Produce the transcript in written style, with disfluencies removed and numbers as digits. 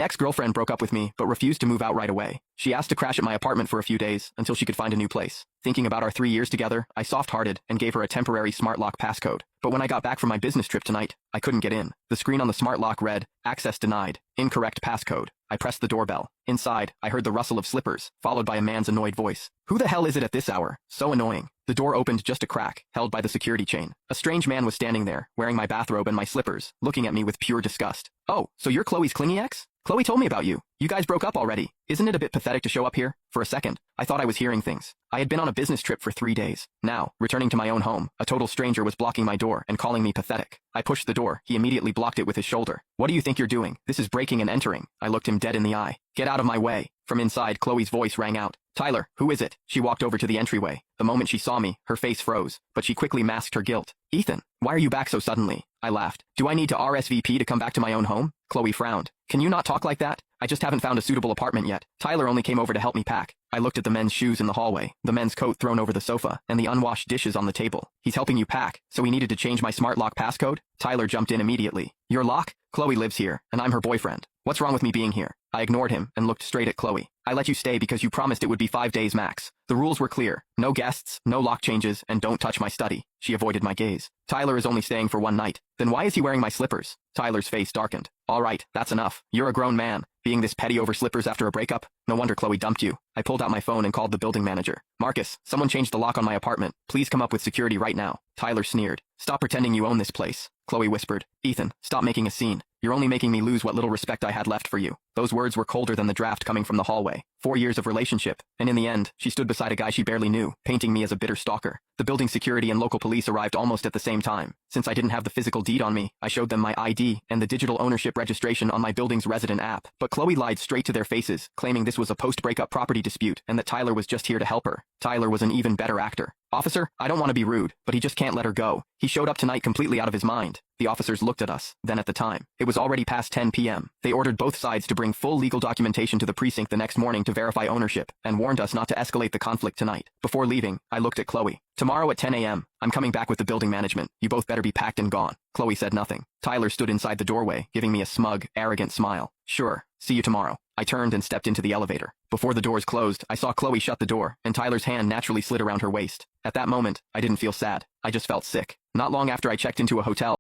Ex-girlfriend broke up with me, but refused to move out right away. She asked to crash at my apartment for a few days until she could find a new place. Thinking about our 3 years together, I soft-hearted and gave her a temporary smart lock passcode. But when I got back from my business trip tonight, I couldn't get in. The screen on the smart lock read, "Access denied. Incorrect passcode." I pressed the doorbell. Inside, I heard the rustle of slippers, followed by a man's annoyed voice. "Who the hell is it at this hour? So annoying." The door opened just a crack, held by the security chain. A strange man was standing there, wearing my bathrobe and my slippers, looking at me with pure disgust. "Oh, so you're Chloe's clingy ex? Chloe told me about you. You guys broke up already. Isn't it a bit pathetic to show up here?" For a second, I thought I was hearing things. I had been on a business trip for 3 days. Now, returning to my own home, a total stranger was blocking my door and calling me pathetic. I pushed the door. He immediately blocked it with his shoulder. "What do you think you're doing? This is breaking and entering." I looked him dead in the eye. "Get out of my way." From inside, Chloe's voice rang out. "Tyler, who is it?" She walked over to the entryway. The moment she saw me, her face froze, but she quickly masked her guilt. "Ethan, why are you back so suddenly?" I laughed. "Do I need to RSVP to come back to my own home?" Chloe frowned. "Can you not talk like that? I just haven't found a suitable apartment yet." Tyler only came over to help me pack. I looked at the men's shoes in the hallway, the men's coat thrown over the sofa, and the unwashed dishes on the table. "He's helping you pack, so he needed to change my smart lock passcode?" Tyler jumped in immediately. "Your lock? Chloe lives here, and I'm her boyfriend. What's wrong with me being here?" I ignored him and looked straight at Chloe. "I let you stay because you promised it would be 5 days max. The rules were clear. No guests, no lock changes, and don't touch my study." She avoided my gaze. "Tyler is only staying for 1 night. Then why is he wearing my slippers?" Tyler's face darkened. "All right, that's enough. You're a grown man. Being this petty over slippers after a breakup? No wonder Chloe dumped you." I pulled out my phone and called the building manager. "Marcus, someone changed the lock on my apartment. Please come up with security right now." Tyler sneered. "Stop pretending you own this place." Chloe whispered. "Ethan, stop making a scene. You're only making me lose what little respect I had left for you." Those words were colder than the draft coming from the hallway. 4 years of relationship, and in the end, she stood beside a guy she barely knew, painting me as a bitter stalker. The building security and local police arrived almost at the same time. Since I didn't have the physical deed on me, I showed them my ID and the digital ownership registration on my building's resident app. But Chloe lied straight to their faces, claiming this was a post-breakup property dispute and that Tyler was just here to help her. Tyler was an even better actor. "Officer, I don't want to be rude, but he just can't let her go. He showed up tonight completely out of his mind." The officers looked at us. Then at the time, it was already past 10 p.m. They ordered both sides to bring full legal documentation to the precinct the next morning to verify ownership, and warned us not to escalate the conflict tonight. Before leaving, I looked at Chloe. "Tomorrow at 10 a.m., I'm coming back with the building management. You both better be packed and gone." Chloe said nothing. Tyler stood inside the doorway, giving me a smug, arrogant smile. "Sure, see you tomorrow." I turned and stepped into the elevator. Before the doors closed, I saw Chloe shut the door, and Tyler's hand naturally slid around her waist. At that moment, I didn't feel sad. I just felt sick. Not long after I checked into a hotel,